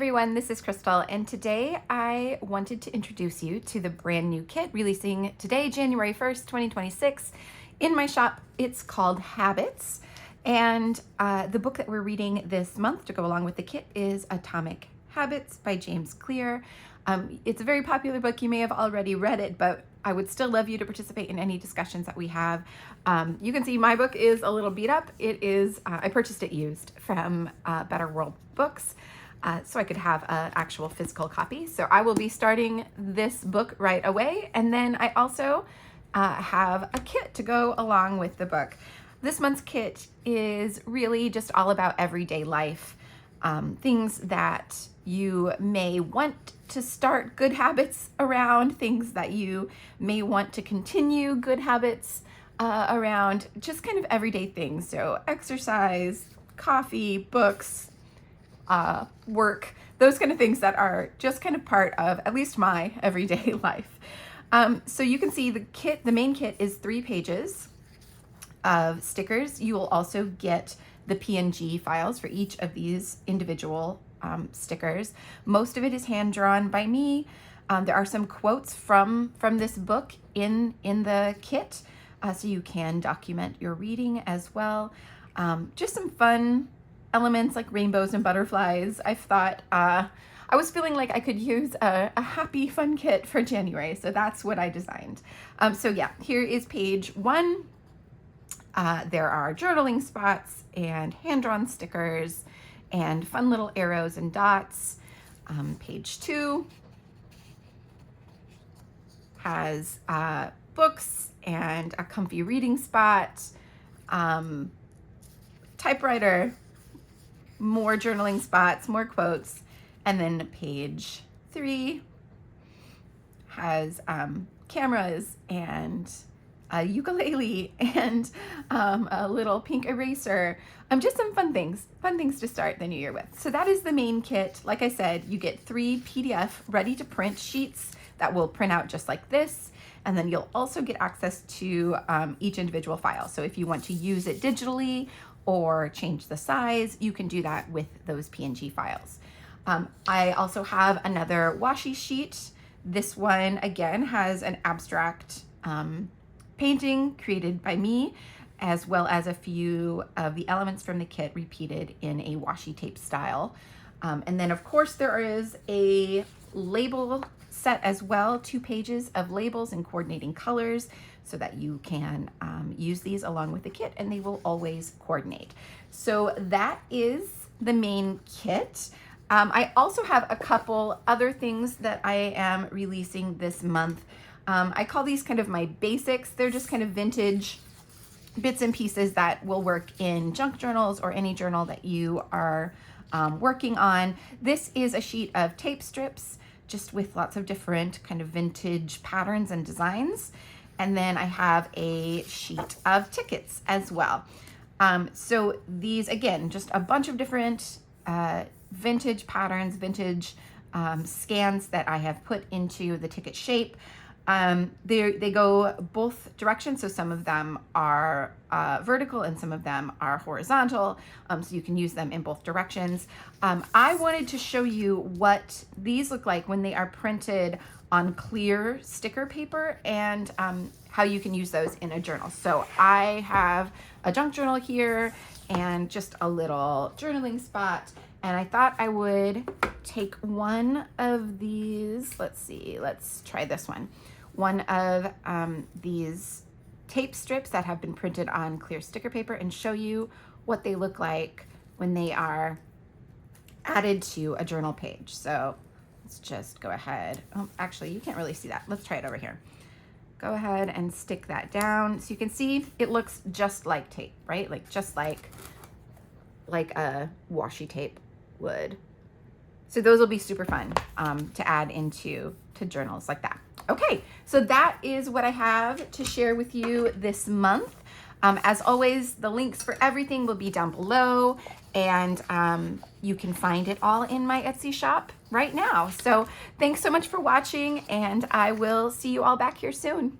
everyone, this is Crystal, and today I wanted to introduce you to the brand new kit releasing today, January 1st, 2026, in my shop. It's called Habits, and the book that we're reading this month to go along with the kit is Atomic Habits by James Clear. It's a very popular book. You may have already read it, but I would still love you to participate in any discussions that we have. You can see my book is a little beat up. It is, I purchased it used from Better World Books. So I could have an actual physical copy. So I will be starting this book right away. And then I also have a kit to go along with the book. This month's kit is really just all about everyday life. Things that you may want to start good habits around, things that you may want to continue good habits around, just kind of everyday things. So exercise, coffee, books, work, those kind of things that are just kind of part of at least my everyday life. So you can see the kit, the main kit is 3 pages of stickers. You will also get the PNG files for each of these individual stickers. Most of it is hand drawn by me. There are some quotes from this book in the kit, so you can document your reading as well. Just some fun elements like rainbows and butterflies. I've thought I was feeling like I could use a happy fun kit for January, so that's what I designed. So yeah, here is page 1. There are journaling spots and hand-drawn stickers and fun little arrows and dots. Page 2 has books and a comfy reading spot, typewriter, more journaling spots, more quotes, and then page 3 has cameras and a ukulele and a little pink eraser. Just some fun things to start the new year with. So that is the main kit. Like I said, you get 3 PDF ready to print sheets that will print out just like this. And then you'll also get access to each individual file. So if you want to use it digitally or change the size, you can do that with those PNG files. I also have another washi sheet. This one again has an abstract painting created by me, as well as a few of the elements from the kit repeated in a washi tape style. And then of course there is a label set as well, 2 pages of labels and coordinating colors so that you can use these along with the kit and they will always coordinate. So that is the main kit. I also have a couple other things that I am releasing this month. I call these kind of my basics. They're just kind of vintage bits and pieces that will work in junk journals or any journal that you are working on. This is a sheet of tape strips, just with lots of different kind of vintage patterns and designs. And then I have a sheet of tickets as well. So these, again, just a bunch of different vintage patterns, vintage scans that I have put into the ticket shape. They go both directions, so some of them are vertical and some of them are horizontal, so you can use them in both directions. I wanted to show you what these look like when they are printed on clear sticker paper and how you can use those in a journal. So I have a junk journal here and just a little journaling spot, and I thought I would take one of these. Let's try this one. One of these tape strips that have been printed on clear sticker paper and show you what they look like when they are added to a journal page. So let's just go ahead. Oh, actually, you can't really see that. Let's try it over here. Go ahead and stick that down. So you can see it looks just like tape, right? Like just like a washi tape would. So those will be super fun to add into journals like that. Okay, so that is what I have to share with you this month. As always, the links for everything will be down below, and you can find it all in my Etsy shop right now. So thanks so much for watching, and I will see you all back here soon.